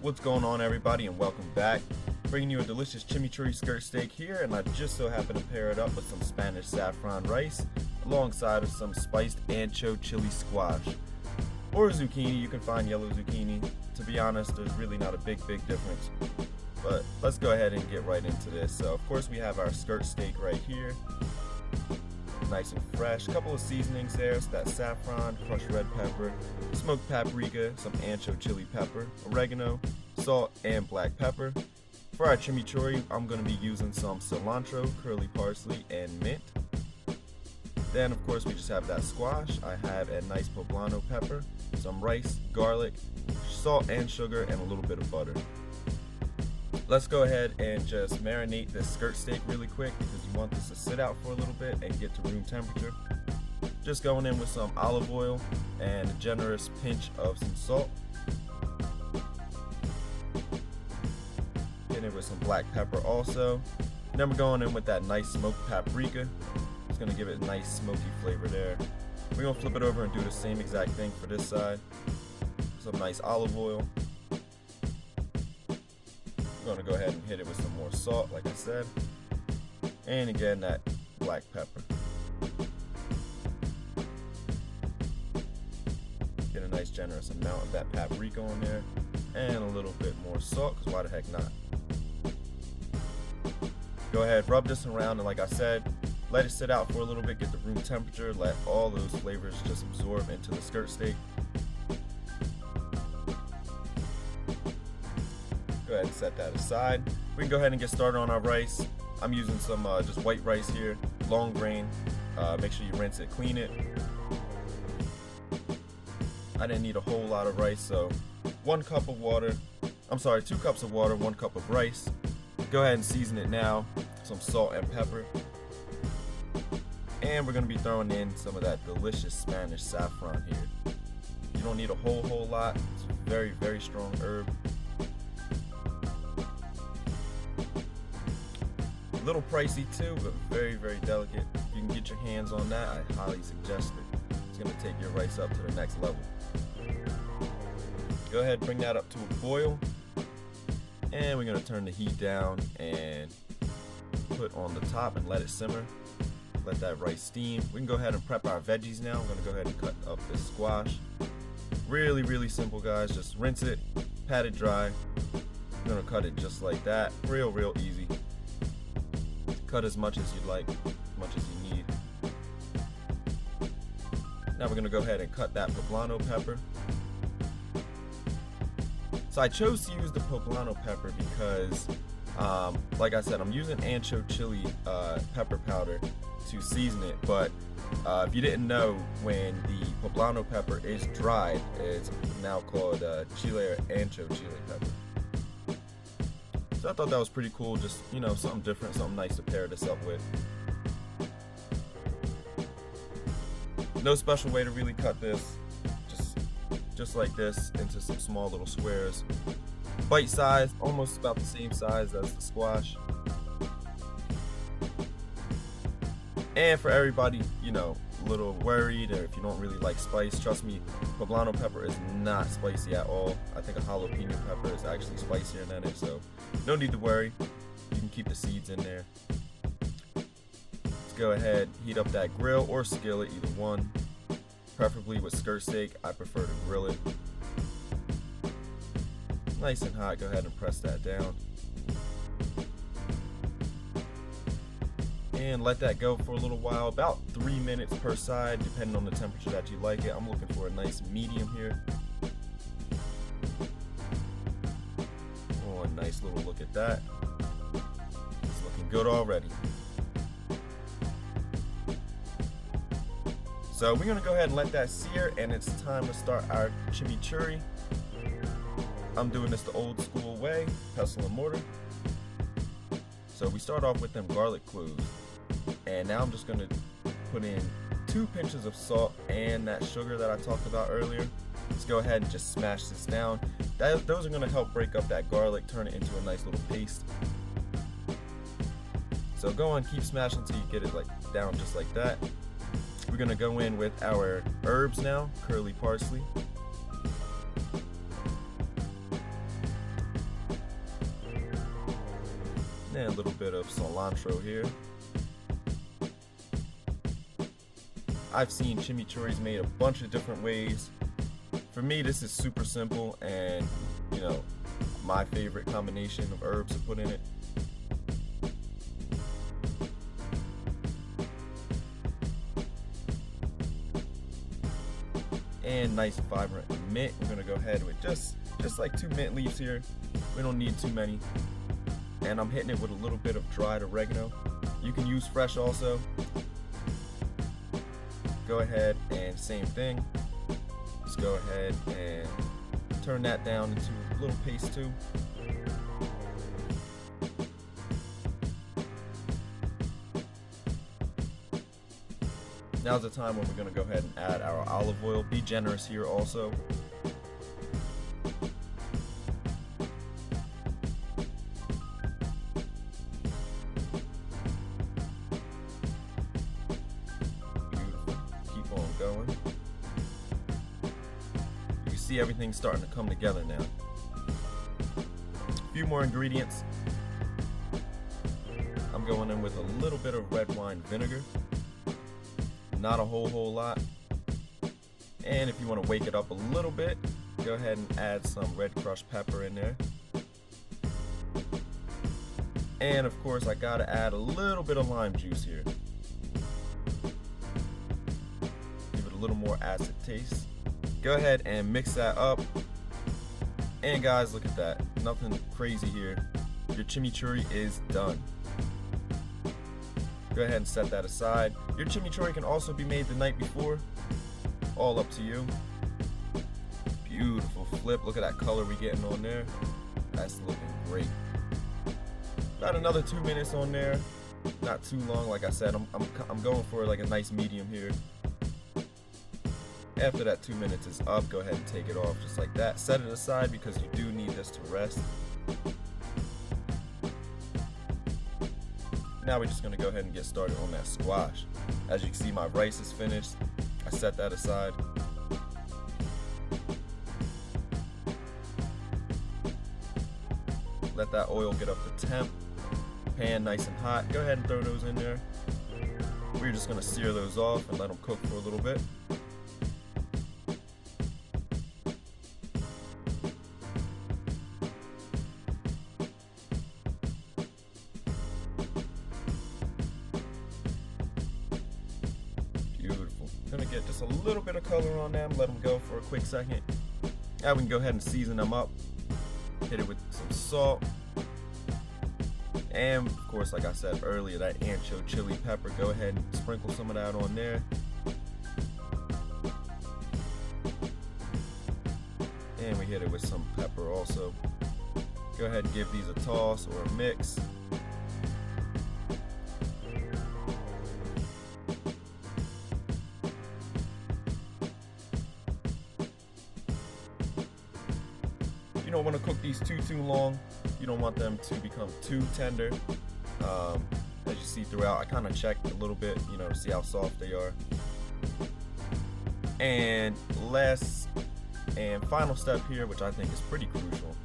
What's going on, everybody, and welcome back. Bringing you a delicious chimichurri skirt steak here, and I just so happen to pair it up with some Spanish saffron rice alongside of some spiced ancho-chile squash or zucchini. You can find yellow zucchini. To be honest, there's really not a big difference, but let's go ahead and get right into this. So of course we have our skirt steak right here, nice and fresh. A couple of seasonings there, so that saffron, crushed red pepper, smoked paprika, some ancho-chile pepper, oregano, salt, and black pepper. For our chimichurri, I'm going to be using some cilantro, curly parsley, and mint. Then of course we just have that squash. I have a nice poblano pepper, some rice, garlic, salt and sugar, and a little bit of butter. Let's go ahead and just marinate this skirt steak really quick because you want this to sit out for a little bit and get to room temperature. Just going in with some olive oil and a generous pinch of some salt. Getting it with some black pepper also. Then we're going in with that nice smoked paprika. It's going to give it a nice smoky flavor there. We're going to flip it over and do the same exact thing for this side. Some nice olive oil. We're going to go ahead and hit it with some more salt, like I said, and again that black pepper. Get a nice generous amount of that paprika on there, and a little bit more salt, because why the heck not. Go ahead, rub this around, and like I said, let it sit out for a little bit, get the room temperature, let all those flavors just absorb into the skirt steak. Go ahead and set that aside. We can go ahead and get started on our rice. I'm using some just white rice here, long grain. Make sure you rinse it, clean it. I didn't need a whole lot of rice, so 2 cups of water, 1 cup of rice. Go ahead and season it now, some salt and pepper. And we're gonna be throwing in some of that delicious Spanish saffron here. You don't need a whole lot. It's a very strong herb. A little pricey too, but very delicate. If you can get your hands on that, I highly suggest it. It's going to take your rice up to the next level. Go ahead, bring that up to a boil, and we're going to turn the heat down and put on the top and let it simmer. Let that rice steam. We can go ahead and prep our veggies now. I'm going to go ahead and cut up this squash. Really simple, guys. Just rinse it, pat it dry. I'm going to cut it just like that. Real easy. Cut as much as you like, as much as you need. Now we're going to go ahead and cut that poblano pepper. So I chose to use the poblano pepper because, like I said, I'm using ancho-chile pepper powder to season it. But if you didn't know, when the poblano pepper is dried, it's now called chile or ancho-chile pepper. So I thought that was pretty cool, just, you know, something different, something nice to pair this up with. No special way to really cut this, just like this, into some small little squares. Bite size, almost about the same size as the squash. And for everybody, you know, a little worried, or if you don't really like spice, trust me, poblano pepper is not spicy at all. I think a jalapeno pepper is actually spicier than it, so no need to worry. You can keep the seeds in there. Let's go ahead, heat up that grill or skillet, either one. Preferably with skirt steak, I prefer to grill it. Nice and hot, go ahead and press that down. And let that go for a little while, about 3 minutes per side, depending on the temperature that you like it. I'm looking for a nice medium here. Oh, a nice little look at that. It's looking good already. So we're gonna go ahead and let that sear, and it's time to start our chimichurri. I'm doing this the old school way, pestle and mortar. So we start off with them garlic cloves. And now I'm just going to put in 2 pinches of salt and that sugar that I talked about earlier. Let's go ahead and just smash this down. Those are going to help break up that garlic, turn it into a nice little paste. So go on, keep smashing until you get it like down just like that. We're going to go in with our herbs now, curly parsley. And a little bit of cilantro here. I've seen chimichurris made a bunch of different ways. For me, this is super simple and, you know, my favorite combination of herbs to put in it. And nice vibrant mint. We're gonna go ahead with just like 2 mint leaves here. We don't need too many. And I'm hitting it with a little bit of dried oregano. You can use fresh also. Go ahead and same thing. Just go ahead and turn that down into a little paste too. Now's the time when we're going to go ahead and add our olive oil. Be generous here also. Beautiful. Keep on going. You can see everything's starting to come together now. A few more ingredients. I'm going in with a little bit of red wine vinegar. Not a whole lot. And if you want to wake it up a little bit, go ahead and add some red crushed pepper in there. And of course, I gotta add a little bit of lime juice here. Give it a little more acid taste. Go ahead and mix that up. And guys, look at that. Nothing crazy here. Your chimichurri is done. Go ahead and set that aside. Your chimichurri can also be made the night before. All up to you. Beautiful flip. Look at that color we're getting on there. That's looking great. About another 2 minutes on there. Not too long. Like I said, I'm going for like a nice medium here. After that 2 minutes is up, go ahead and take it off just like that. Set it aside because you do need this to rest. Now we're just going to go ahead and get started on that squash. As you can see, my rice is finished. I set that aside. Let that oil get up to temp. Pan nice and hot. Go ahead and throw those in there. We're just going to sear those off and let them cook for a little bit. Gonna get just a little bit of color on them, let them go for a quick second. Now we can go ahead and season them up. Hit it with some salt. And of course, like I said earlier, that ancho-chile pepper, go ahead and sprinkle some of that on there. And we hit it with some pepper also. Go ahead and give these a toss or a mix. You don't want to cook these too long. You don't want them to become too tender. As you see throughout, I kind of checked a little bit, you know, to see how soft they are. And last and final step here, which I think is pretty crucial.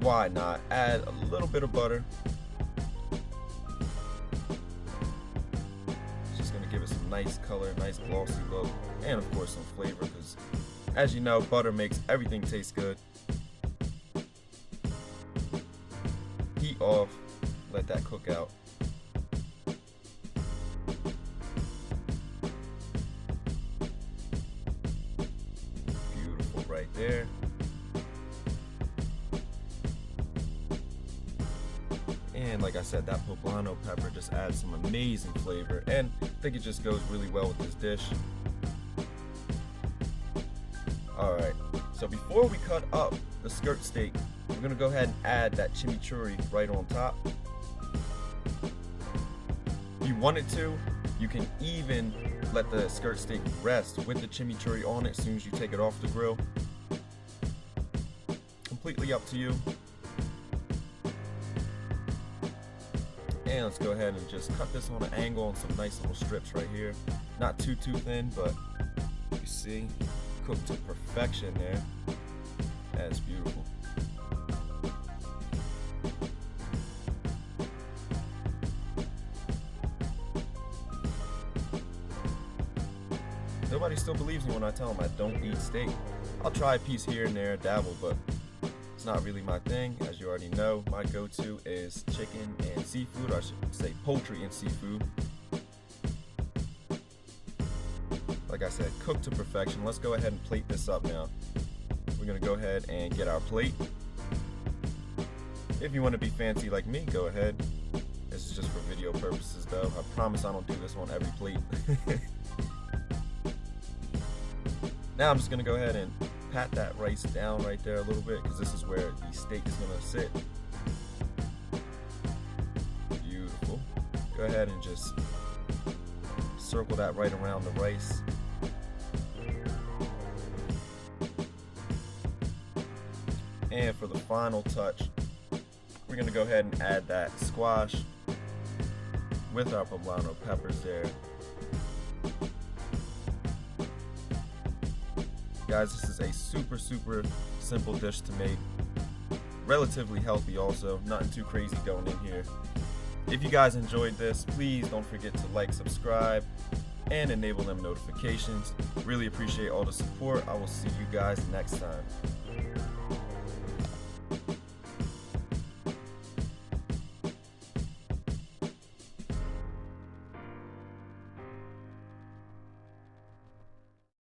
Why not add a little bit of butter? It's just gonna give it some nice color, nice glossy look, and of course some flavor, because as you know, butter makes everything taste good. Heat off, let that cook out. Beautiful right there. And like I said, that poblano pepper just adds some amazing flavor, and I think it just goes really well with this dish. Alright, so before we cut up the skirt steak, we're going to go ahead and add that chimichurri right on top. If you wanted to, you can even let the skirt steak rest with the chimichurri on it as soon as you take it off the grill. Completely up to you. And let's go ahead and just cut this on an angle on some nice little strips right here. Not too thin, but you see, cooked to perfection there. That's beautiful. everybody still believes me when I tell them I don't eat steak. I'll try a piece here and there, dabble, but it's not really my thing. As you already know, my go-to is chicken and seafood, or I should say poultry and seafood. Like I said, cooked to perfection. Let's go ahead and plate this up now. We're gonna go ahead and get our plate. If you want to be fancy like me, go ahead. This is just for video purposes though. I promise I don't do this on every plate. Now I'm just gonna go ahead and pat that rice down right there a little bit, because this is where the steak is gonna sit. Beautiful. Go ahead and just circle that right around the rice. And for the final touch, we're gonna go ahead and add that squash with our poblano peppers there. Guys, this is a super simple dish to make. Relatively healthy also, nothing too crazy going in here. If you guys enjoyed this, please don't forget to like, subscribe, and enable them notifications. Really appreciate all the support. I will see you guys next time.